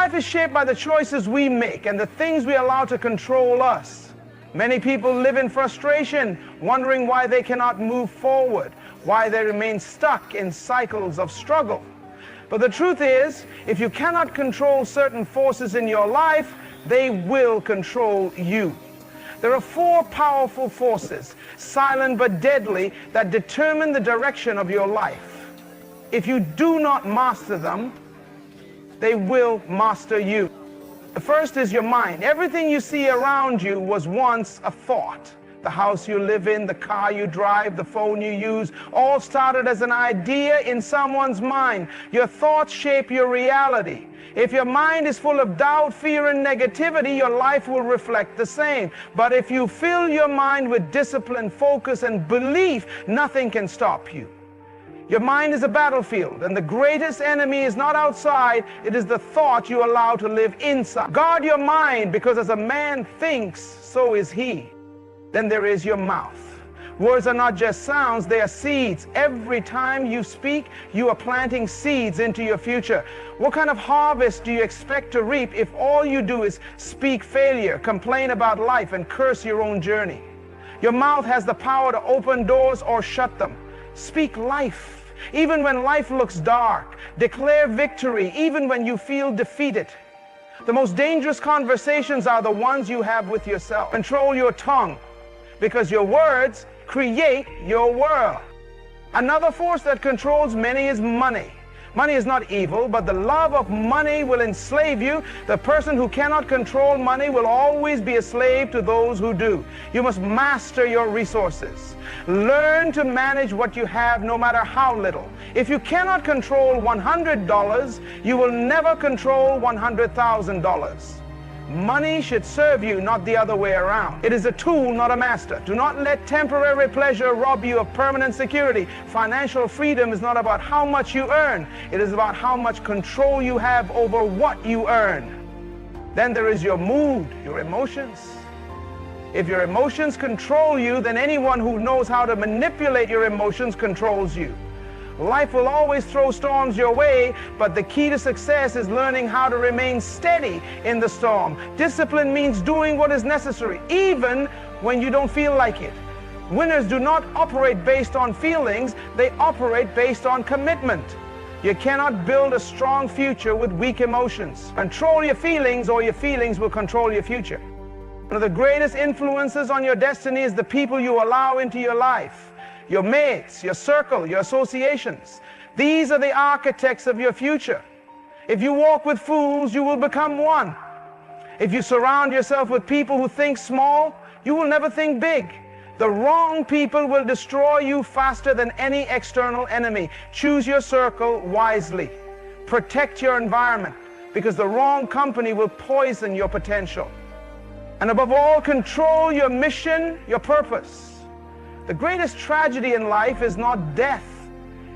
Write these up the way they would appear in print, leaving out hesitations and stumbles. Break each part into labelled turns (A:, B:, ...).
A: life is shaped by the choices we make and the things we allow to control us. Many people live in frustration, wondering why they cannot move forward, why they remain stuck in cycles of struggle. But the truth is, if you cannot control certain forces in your life, they will control you. There are 4 powerful forces, silent but deadly, that determine the direction of your life. If you do not master them, they will master you. The first is your mind. Everything you see around you was once a thought. The house you live in, the car you drive, the phone you use, all started as an idea in someone's mind. Your thoughts shape your reality. If your mind is full of doubt, fear, and negativity, your life will reflect the same. But if you fill your mind with discipline, focus, and belief, nothing can stop you. Your mind is a battlefield, and the greatest enemy is not outside, it is the thought you allow to live inside. Guard your mind, because as a man thinks, so is he. Then there is your mouth. Words are not just sounds, they are seeds. Every time you speak, you are planting seeds into your future. What kind of harvest do you expect to reap if all you do is speak failure, complain about life, and curse your own journey? Your mouth has the power to open doors or shut them. Speak life, even when life looks dark. Declare victory, even when you feel defeated. The most dangerous conversations are the ones you have with yourself. Control your tongue, because your words create your world. Another force that controls many is money. Money is not evil, but the love of money will enslave you. The person who cannot control money will always be a slave to those who do. You must master your resources. Learn to manage what you have, no matter how little. If you cannot control $100, you will never control $100,000. Money should serve you, not the other way around. It is a tool, not a master. Do not let temporary pleasure rob you of permanent security. Financial freedom is not about how much you earn. It is about how much control you have over what you earn. Then there is your mood, your emotions. If your emotions control you, then anyone who knows how to manipulate your emotions controls you. Life will always throw storms your way, but the key to success is learning how to remain steady in the storm. Discipline means doing what is necessary, even when you don't feel like it. Winners do not operate based on feelings, they operate based on commitment. You cannot build a strong future with weak emotions. Control your feelings, or your feelings will control your future. One of the greatest influences on your destiny is the people you allow into your life. Your mates, your circle, your associations. These are the architects of your future. If you walk with fools, you will become one. If you surround yourself with people who think small, you will never think big. The wrong people will destroy you faster than any external enemy. Choose your circle wisely. Protect your environment, because the wrong company will poison your potential. And above all, control your mission, your purpose. The greatest tragedy in life is not death.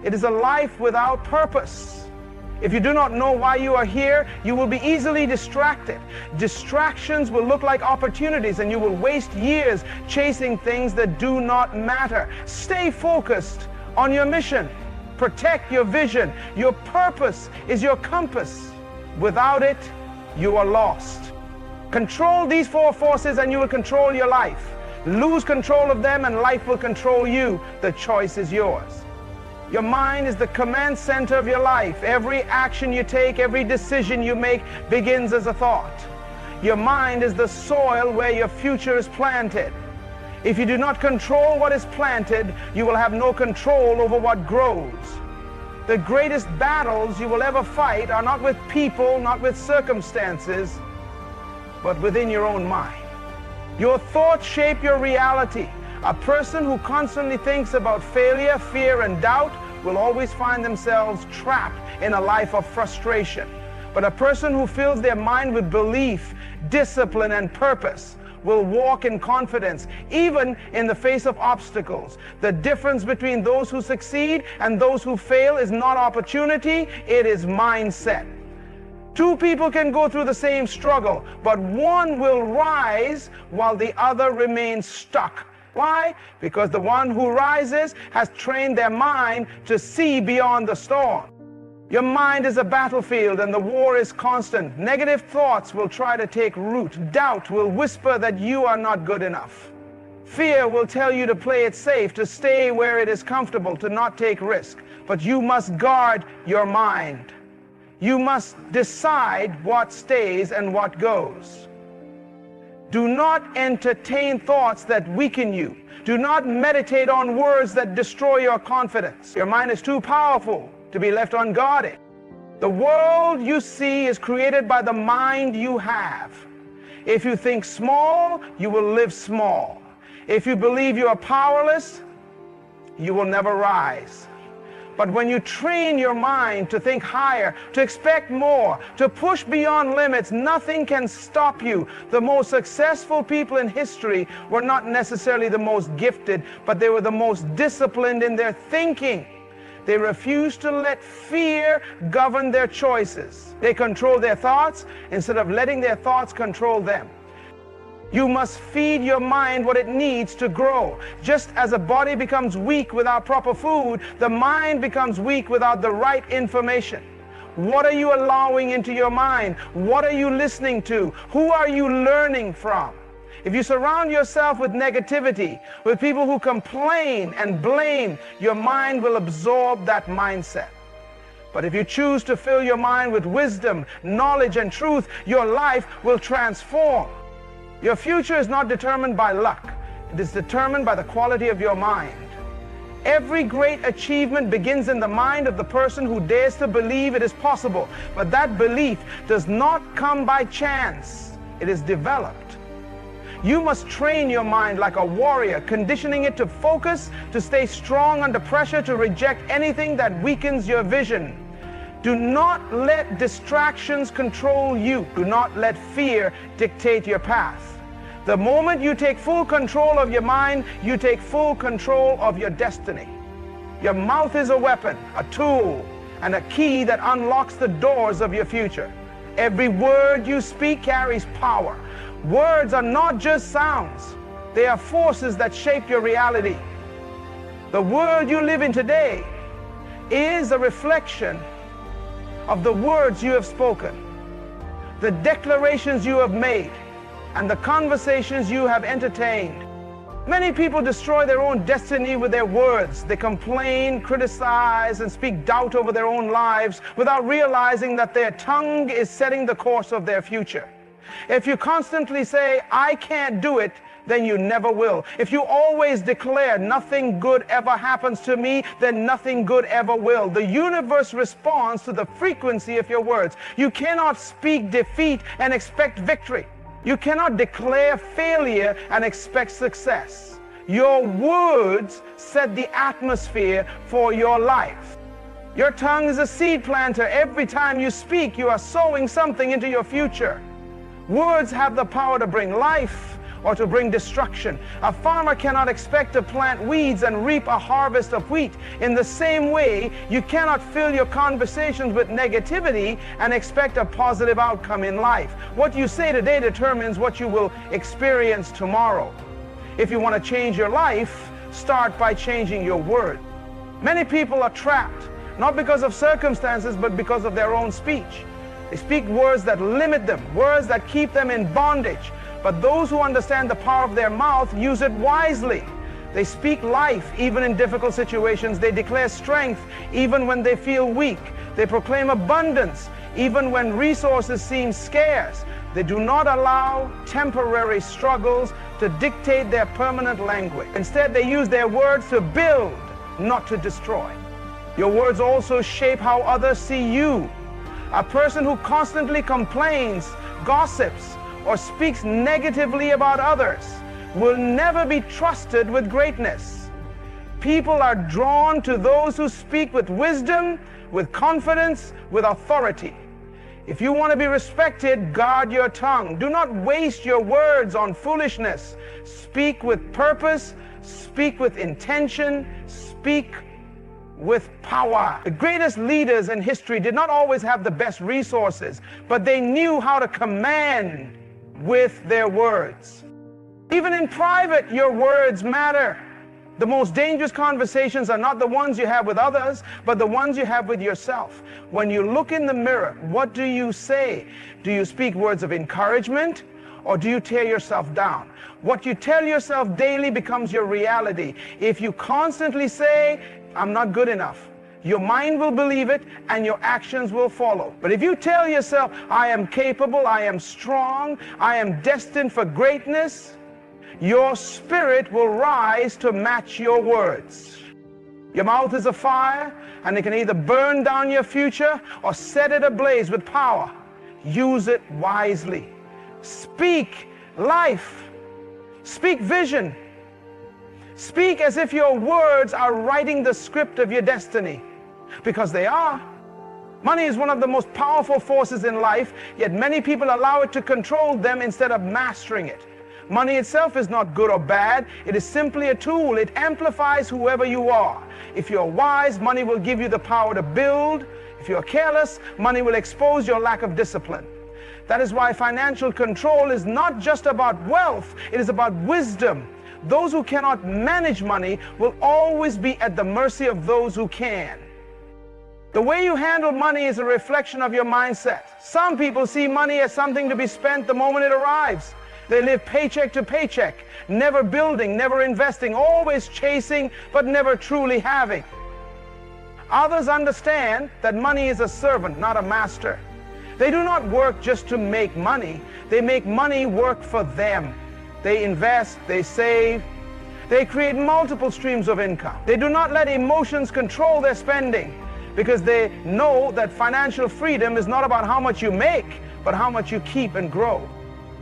A: It is a life without purpose. If you do not know why you are here, you will be easily distracted. Distractions will look like opportunities, and you will waste years chasing things that do not matter. Stay focused on your mission. Protect your vision. Your purpose is your compass. Without it, you are lost. Control these 4 forces and you will control your life. Lose control of them and life will control you. The choice is yours. Your mind is the command center of your life. Every action you take, every decision you make begins as a thought. Your mind is the soil where your future is planted. If you do not control what is planted, you will have no control over what grows. The greatest battles you will ever fight are not with people, not with circumstances, but within your own mind. Your thoughts shape your reality. A person who constantly thinks about failure, fear, and doubt will always find themselves trapped in a life of frustration. But a person who fills their mind with belief, discipline, and purpose will walk in confidence, even in the face of obstacles. The difference between those who succeed and those who fail is not opportunity, it is mindset. 2 people can go through the same struggle, but one will rise while the other remains stuck. Why? Because the one who rises has trained their mind to see beyond the storm. Your mind is a battlefield and the war is constant. Negative thoughts will try to take root. Doubt will whisper that you are not good enough. Fear will tell you to play it safe, to stay where it is comfortable, to not take risk. But you must guard your mind. You must decide what stays and what goes. Do not entertain thoughts that weaken you. Do not meditate on words that destroy your confidence. Your mind is too powerful to be left unguarded. The world you see is created by the mind you have. If you think small, you will live small. If you believe you are powerless, you will never rise. But when you train your mind to think higher, to expect more, to push beyond limits, nothing can stop you. The most successful people in history were not necessarily the most gifted, but they were the most disciplined in their thinking. They refused to let fear govern their choices. They control their thoughts instead of letting their thoughts control them. You must feed your mind what it needs to grow. Just as a body becomes weak without proper food, the mind becomes weak without the right information. What are you allowing into your mind? What are you listening to? Who are you learning from? If you surround yourself with negativity, with people who complain and blame, your mind will absorb that mindset. But if you choose to fill your mind with wisdom, knowledge, and truth, your life will transform. Your future is not determined by luck. It is determined by the quality of your mind. Every great achievement begins in the mind of the person who dares to believe it is possible. But that belief does not come by chance. It is developed. You must train your mind like a warrior, conditioning it to focus, to stay strong under pressure, to reject anything that weakens your vision. Do not let distractions control you. Do not let fear dictate your path. The moment you take full control of your mind, you take full control of your destiny. Your mouth is a weapon, a tool, and a key that unlocks the doors of your future. Every word you speak carries power. Words are not just sounds. They are forces that shape your reality. The world you live in today is a reflection of the words you have spoken, the declarations you have made, and the conversations you have entertained. Many people destroy their own destiny with their words. They complain, criticize, and speak doubt over their own lives without realizing that their tongue is setting the course of their future. If you constantly say, "I can't do it," then you never will. If you always declare, "Nothing good ever happens to me," then nothing good ever will. The universe responds to the frequency of your words. You cannot speak defeat and expect victory. You cannot declare failure and expect success. Your words set the atmosphere for your life. Your tongue is a seed planter. Every time you speak, you are sowing something into your future. Words have the power to bring life or to bring destruction. A farmer cannot expect to plant weeds and reap a harvest of wheat. In the same way, you cannot fill your conversations with negativity and expect a positive outcome in life. What you say today determines what you will experience tomorrow. If you want to change your life, start by changing your word. Many people are trapped, not because of circumstances, but because of their own speech. They speak words that limit them, words that keep them in bondage. But those who understand the power of their mouth use it wisely. They speak life even in difficult situations. They declare strength even when they feel weak. They proclaim abundance even when resources seem scarce. They do not allow temporary struggles to dictate their permanent language. Instead, they use their words to build, not to destroy. Your words also shape how others see you. A person who constantly complains, gossips, or speaks negatively about others will never be trusted with greatness. People are drawn to those who speak with wisdom, with confidence, with authority. If you want to be respected, guard your tongue. Do not waste your words on foolishness. Speak with purpose, speak with intention, speak with power. The greatest leaders in history did not always have the best resources, but they knew how to command with their words. Even in private, your words matter. The most dangerous conversations are not the ones you have with others, but the ones you have with yourself. When you look in the mirror, what do you say? Do you speak words of encouragement, or do you tear yourself down? What you tell yourself daily becomes your reality. If you constantly say, I'm not good enough, your mind will believe it and your actions will follow. But if you tell yourself, I am capable, I am strong, I am destined for greatness, your spirit will rise to match your words. Your mouth is a fire, and it can either burn down your future or set it ablaze with power. Use it wisely. Speak life. Speak vision. Speak as if your words are writing the script of your destiny, because they are. Money is one of the most powerful forces in life, yet many people allow it to control them instead of mastering it. Money itself is not good or bad. It is simply a tool. It amplifies whoever you are. If you're wise, money will give you the power to build. If you're careless, money will expose your lack of discipline. That is why financial control is not just about wealth, it is about wisdom. Those who cannot manage money will always be at the mercy of those who can. The way you handle money is a reflection of your mindset. Some people see money as something to be spent the moment it arrives. They live paycheck to paycheck, never building, never investing, always chasing, but never truly having. Others understand that money is a servant, not a master. They do not work just to make money. They make money work for them. They invest, they save, they create multiple streams of income. They do not let emotions control their spending, because they know that financial freedom is not about how much you make, but how much you keep and grow.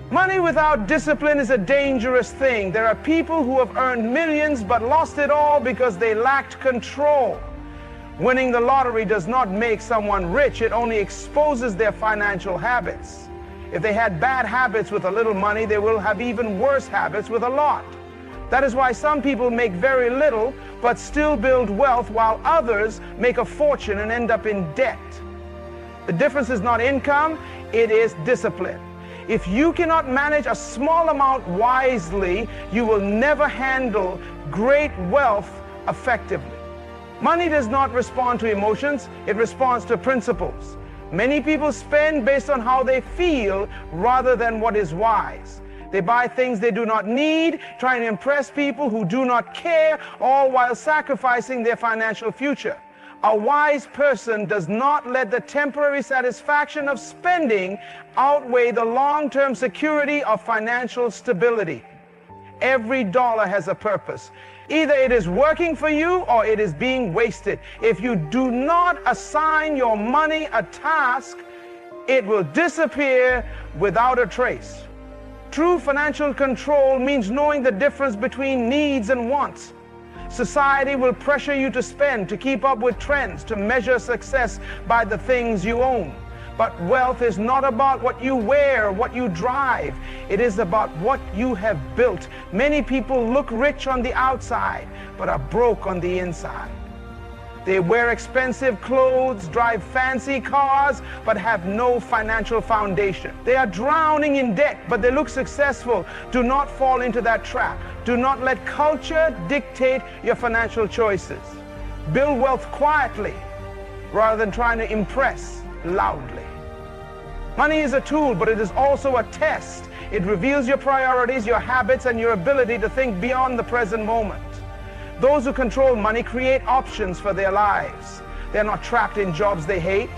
A: Money without discipline is a dangerous thing. There are people who have earned millions but lost it all because they lacked control. Winning the lottery does not make someone rich. It only exposes their financial habits. If they had bad habits with a little money, they will have even worse habits with a lot. That is why some people make very little but still build wealth, while others make a fortune and end up in debt. The difference is not income, it is discipline. If you cannot manage a small amount wisely, you will never handle great wealth effectively. Money does not respond to emotions, it responds to principles. Many people spend based on how they feel rather than what is wise. They buy things they do not need, trying to impress people who do not care, all while sacrificing their financial future. A wise person does not let the temporary satisfaction of spending outweigh the long-term security of financial stability. Every dollar has a purpose. Either it is working for you or it is being wasted. If you do not assign your money a task, it will disappear without a trace. True financial control means knowing the difference between needs and wants. Society will pressure you to spend, to keep up with trends, to measure success by the things you own. But wealth is not about what you wear, what you drive. It is about what you have built. Many people look rich on the outside, but are broke on the inside. They wear expensive clothes, drive fancy cars, but have no financial foundation. They are drowning in debt, but they look successful. Do not fall into that trap. Do not let culture dictate your financial choices. Build wealth quietly rather than trying to impress loudly. Money is a tool, but it is also a test. It reveals your priorities, your habits, and your ability to think beyond the present moment. Those who control money create options for their lives. They are not trapped in jobs they hate.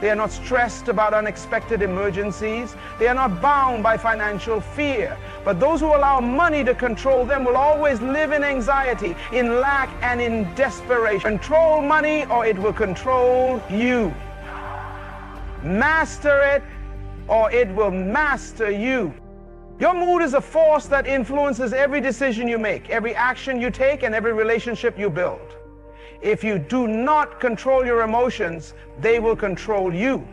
A: They are not stressed about unexpected emergencies. They are not bound by financial fear. But those who allow money to control them will always live in anxiety, in lack, and in desperation. Control money or it will control you. Master it or it will master you. Your mood is a force that influences every decision you make, every action you take, and every relationship you build. If you do not control your emotions, they will control you.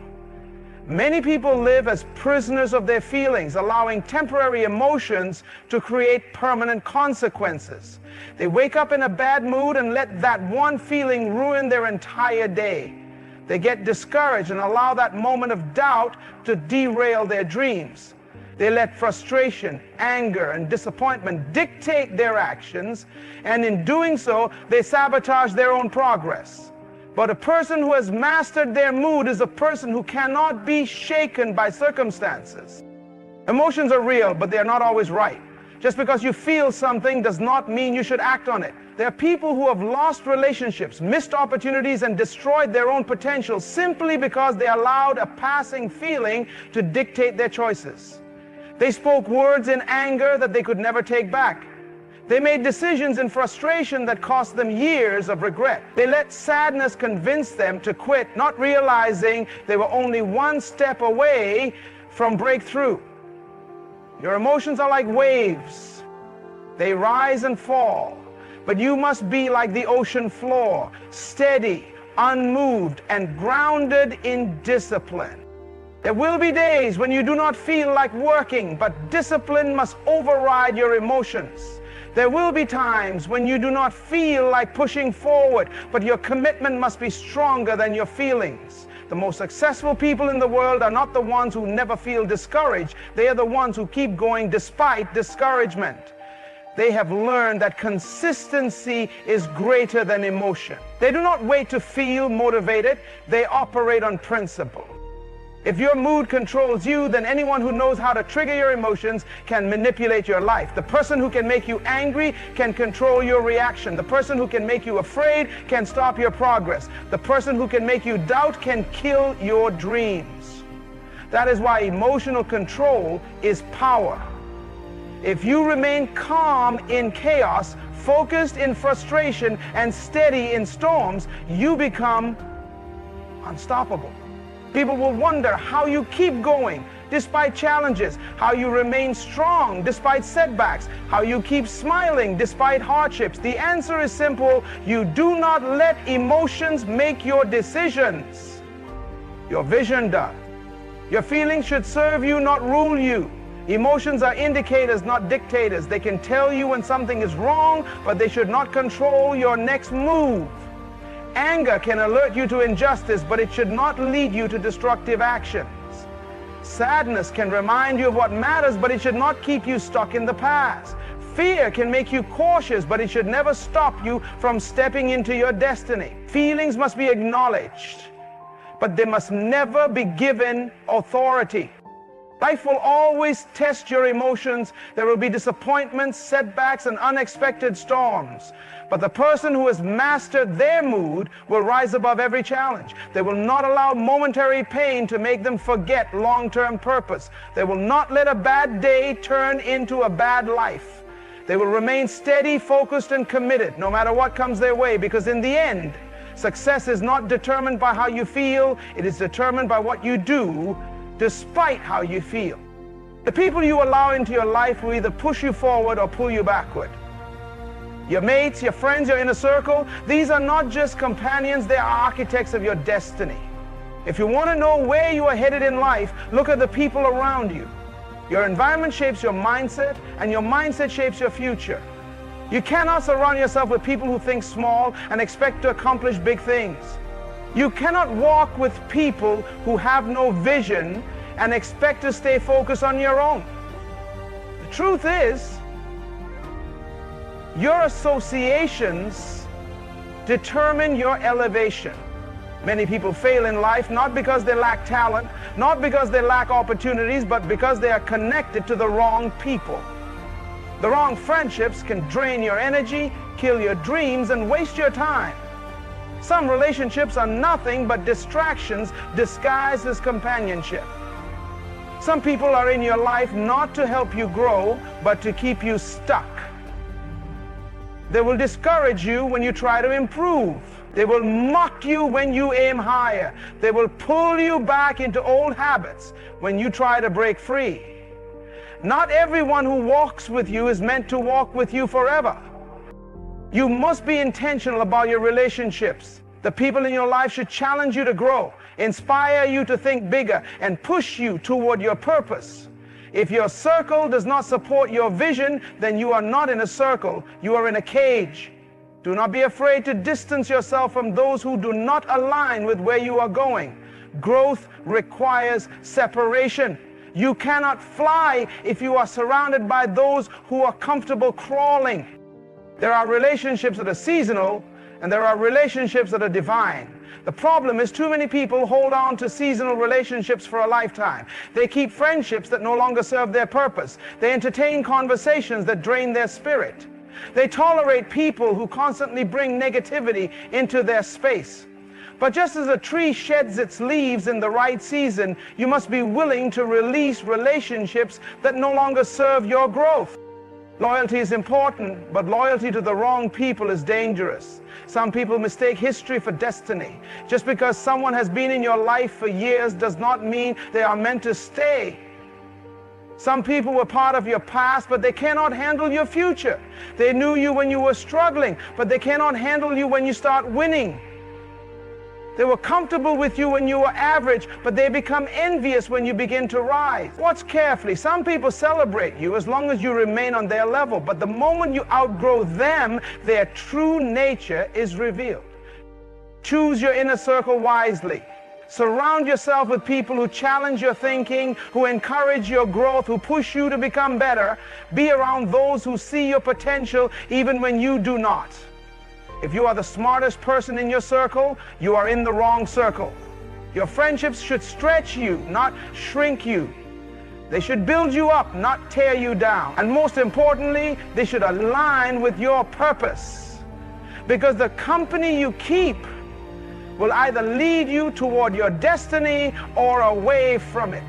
A: Many people live as prisoners of their feelings, allowing temporary emotions to create permanent consequences. They wake up in a bad mood and let that one feeling ruin their entire day. They get discouraged and allow that moment of doubt to derail their dreams. They let frustration, anger, and disappointment dictate their actions, and in doing so, they sabotage their own progress. But a person who has mastered their mood is a person who cannot be shaken by circumstances. Emotions are real, but they are not always right. Just because you feel something does not mean you should act on it. There are people who have lost relationships, missed opportunities, and destroyed their own potential simply because they allowed a passing feeling to dictate their choices. They spoke words in anger that they could never take back. They made decisions in frustration that cost them years of regret. They let sadness convince them to quit, not realizing they were only one step away from breakthrough. Your emotions are like waves. They rise and fall, but you must be like the ocean floor, steady, unmoved, and grounded in discipline. There will be days when you do not feel like working, but discipline must override your emotions. There will be times when you do not feel like pushing forward, but your commitment must be stronger than your feelings. The most successful people in the world are not the ones who never feel discouraged. They are the ones who keep going despite discouragement. They have learned that consistency is greater than emotion. They do not wait to feel motivated. They operate on principle. If your mood controls you, then anyone who knows how to trigger your emotions can manipulate your life. The person who can make you angry can control your reaction. The person who can make you afraid can stop your progress. The person who can make you doubt can kill your dreams. That is why emotional control is power. If you remain calm in chaos, focused in frustration, and steady in storms, you become unstoppable. People will wonder how you keep going despite challenges, how you remain strong despite setbacks, how you keep smiling despite hardships. The answer is simple. You do not let emotions make your decisions. Your vision does. Your feelings should serve you, not rule you. Emotions are indicators, not dictators. They can tell you when something is wrong, but they should not control your next move. Anger can alert you to injustice, but it should not lead you to destructive actions. Sadness can remind you of what matters, but it should not keep you stuck in the past. Fear can make you cautious, but it should never stop you from stepping into your destiny. Feelings must be acknowledged, but they must never be given authority. Life will always test your emotions. There will be disappointments, setbacks, and unexpected storms. But the person who has mastered their mood will rise above every challenge. They will not allow momentary pain to make them forget long-term purpose. They will not let a bad day turn into a bad life. They will remain steady, focused, and committed no matter what comes their way, because in the end, success is not determined by how you feel. It is determined by what you do despite how you feel. The people you allow into your life will either push you forward or pull you backward. Your mates, your friends, your inner circle, these are not just companions, they are architects of your destiny. If you want to know where you are headed in life, look at the people around you. Your environment shapes your mindset, and your mindset shapes your future. You cannot surround yourself with people who think small and expect to accomplish big things. You cannot walk with people who have no vision and expect to stay focused on your own. The truth is, your associations determine your elevation. Many people fail in life not because they lack talent, not because they lack opportunities, but because they are connected to the wrong people. The wrong friendships can drain your energy, kill your dreams, and waste your time. Some relationships are nothing but distractions disguised as companionship. Some people are in your life not to help you grow, but to keep you stuck. They will discourage you when you try to improve. They will mock you when you aim higher. They will pull you back into old habits when you try to break free. Not everyone who walks with you is meant to walk with you forever. You must be intentional about your relationships. The people in your life should challenge you to grow, inspire you to think bigger, and push you toward your purpose. If your circle does not support your vision, then you are not in a circle, you are in a cage. Do not be afraid to distance yourself from those who do not align with where you are going. Growth requires separation. You cannot fly if you are surrounded by those who are comfortable crawling. There are relationships that are seasonal, and there are relationships that are divine. The problem is too many people hold on to seasonal relationships for a lifetime. They keep friendships that no longer serve their purpose. They entertain conversations that drain their spirit. They tolerate people who constantly bring negativity into their space. But just as a tree sheds its leaves in the right season, you must be willing to release relationships that no longer serve your growth. Loyalty is important, but loyalty to the wrong people is dangerous. Some people mistake history for destiny. Just because someone has been in your life for years does not mean they are meant to stay. Some people were part of your past, but they cannot handle your future. They knew you when you were struggling, but they cannot handle you when you start winning. They were comfortable with you when you were average, but they become envious when you begin to rise. Watch carefully. Some people celebrate you as long as you remain on their level, but the moment you outgrow them, their true nature is revealed. Choose your inner circle wisely. Surround yourself with people who challenge your thinking, who encourage your growth, who push you to become better. Be around those who see your potential even when you do not. If you are the smartest person in your circle, you are in the wrong circle. Your friendships should stretch you, not shrink you. They should build you up, not tear you down. And most importantly, they should align with your purpose. Because the company you keep will either lead you toward your destiny or away from it.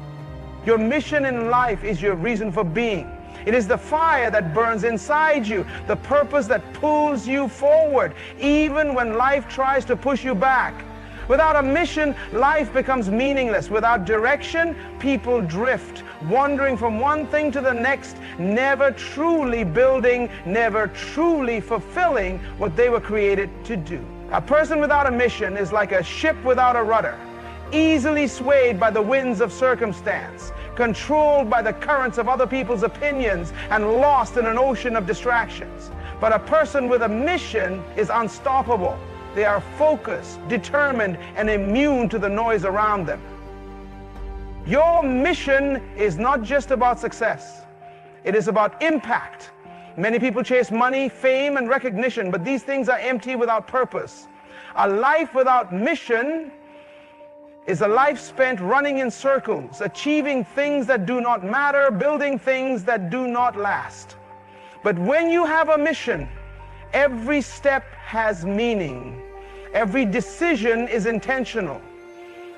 A: Your mission in life is your reason for being. It is the fire that burns inside you, the purpose that pulls you forward, even when life tries to push you back. Without a mission, life becomes meaningless. Without direction, people drift, wandering from one thing to the next, never truly building, never truly fulfilling what they were created to do. A person without a mission is like a ship without a rudder, easily swayed by the winds of circumstance, controlled by the currents of other people's opinions, and lost in an ocean of distractions. But a person with a mission is unstoppable. They are focused, determined, and immune to the noise around them. Your mission is not just about success. It is about impact. Many people chase money, fame, and recognition, but these things are empty without purpose. A life without mission is a life spent running in circles, achieving things that do not matter, building things that do not last. But when you have a mission, every step has meaning. Every decision is intentional.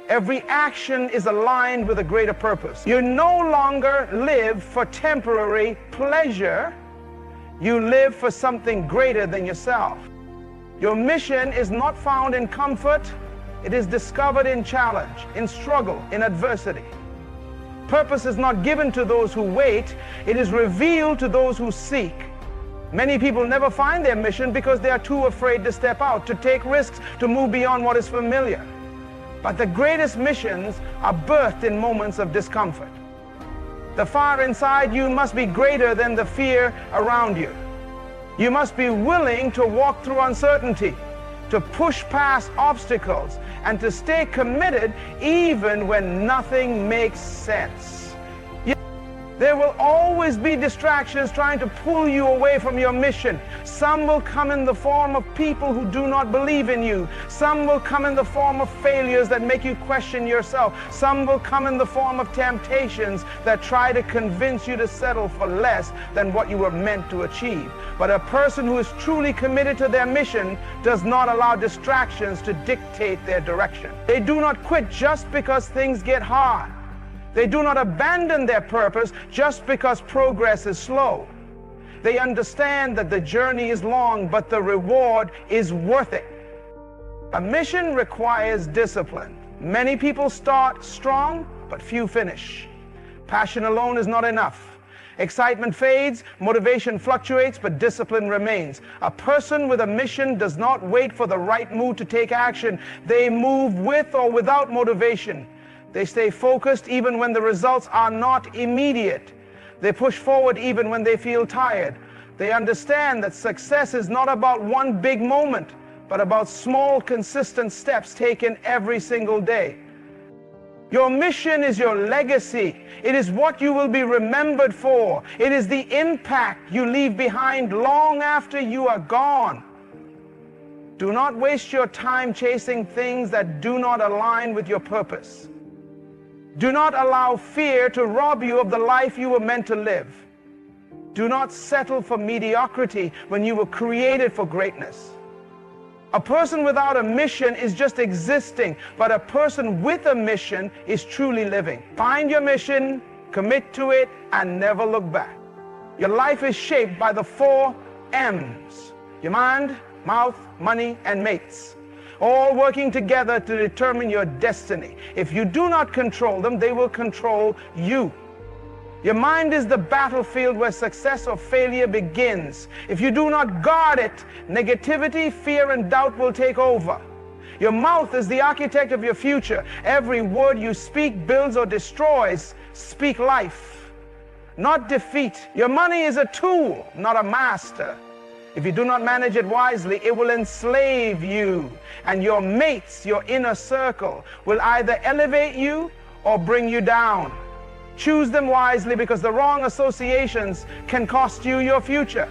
A: Every action is aligned with a greater purpose. You no longer live for temporary pleasure. You live for something greater than yourself. Your mission is not found in comfort. It is discovered in challenge, in struggle, in adversity. Purpose is not given to those who wait. It is revealed to those who seek. Many people never find their mission because they are too afraid to step out, to take risks, to move beyond what is familiar. But the greatest missions are birthed in moments of discomfort. The fire inside you must be greater than the fear around you. You must be willing to walk through uncertainty, to push past obstacles, and to stay committed even when nothing makes sense. There will always be distractions trying to pull you away from your mission. Some will come in the form of people who do not believe in you. Some will come in the form of failures that make you question yourself. Some will come in the form of temptations that try to convince you to settle for less than what you were meant to achieve. But a person who is truly committed to their mission does not allow distractions to dictate their direction. They do not quit just because things get hard. They do not abandon their purpose just because progress is slow. They understand that the journey is long, but the reward is worth it. A mission requires discipline. Many people start strong, but few finish. Passion alone is not enough. Excitement fades, motivation fluctuates, but discipline remains. A person with a mission does not wait for the right mood to take action. They move with or without motivation. They stay focused even when the results are not immediate. They push forward even when they feel tired. They understand that success is not about one big moment, but about small, consistent steps taken every single day. Your mission is your legacy. It is what you will be remembered for. It is the impact you leave behind long after you are gone. Do not waste your time chasing things that do not align with your purpose. Do not allow fear to rob you of the life you were meant to live. Do not settle for mediocrity when you were created for greatness. A person without a mission is just existing, but a person with a mission is truly living. Find your mission, commit to it, and never look back. Your life is shaped by the 4M's. Your mind, mouth, money, and mates. All working together to determine your destiny. If you do not control them, they will control you. Your mind is the battlefield where success or failure begins. If you do not guard it, negativity, fear, and doubt will take over. Your mouth is the architect of your future. Every word you speak builds or destroys. Speak life, not defeat. Your money is a tool, not a master. If you do not manage it wisely, it will enslave you. And your mates, your inner circle, will either elevate you or bring you down. Choose them wisely, because the wrong associations can cost you your future.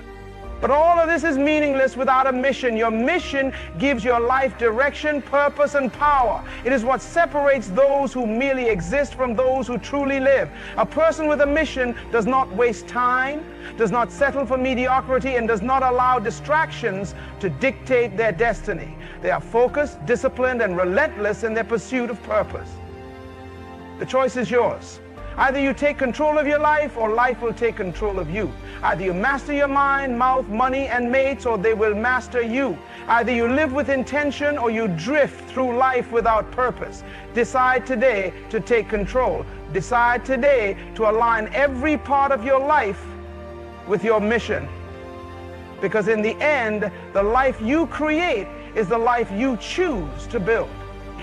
A: But all of this is meaningless without a mission. Your mission gives your life direction, purpose, and power. It is what separates those who merely exist from those who truly live. A person with a mission does not waste time, does not settle for mediocrity, and does not allow distractions to dictate their destiny. They are focused, disciplined, and relentless in their pursuit of purpose. The choice is yours. Either you take control of your life, or life will take control of you. Either you master your mind, mouth, money, and mates, or they will master you. Either you live with intention, or you drift through life without purpose. Decide today to take control. Decide today to align every part of your life with your mission. Because in the end, the life you create is the life you choose to build.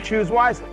A: Choose wisely.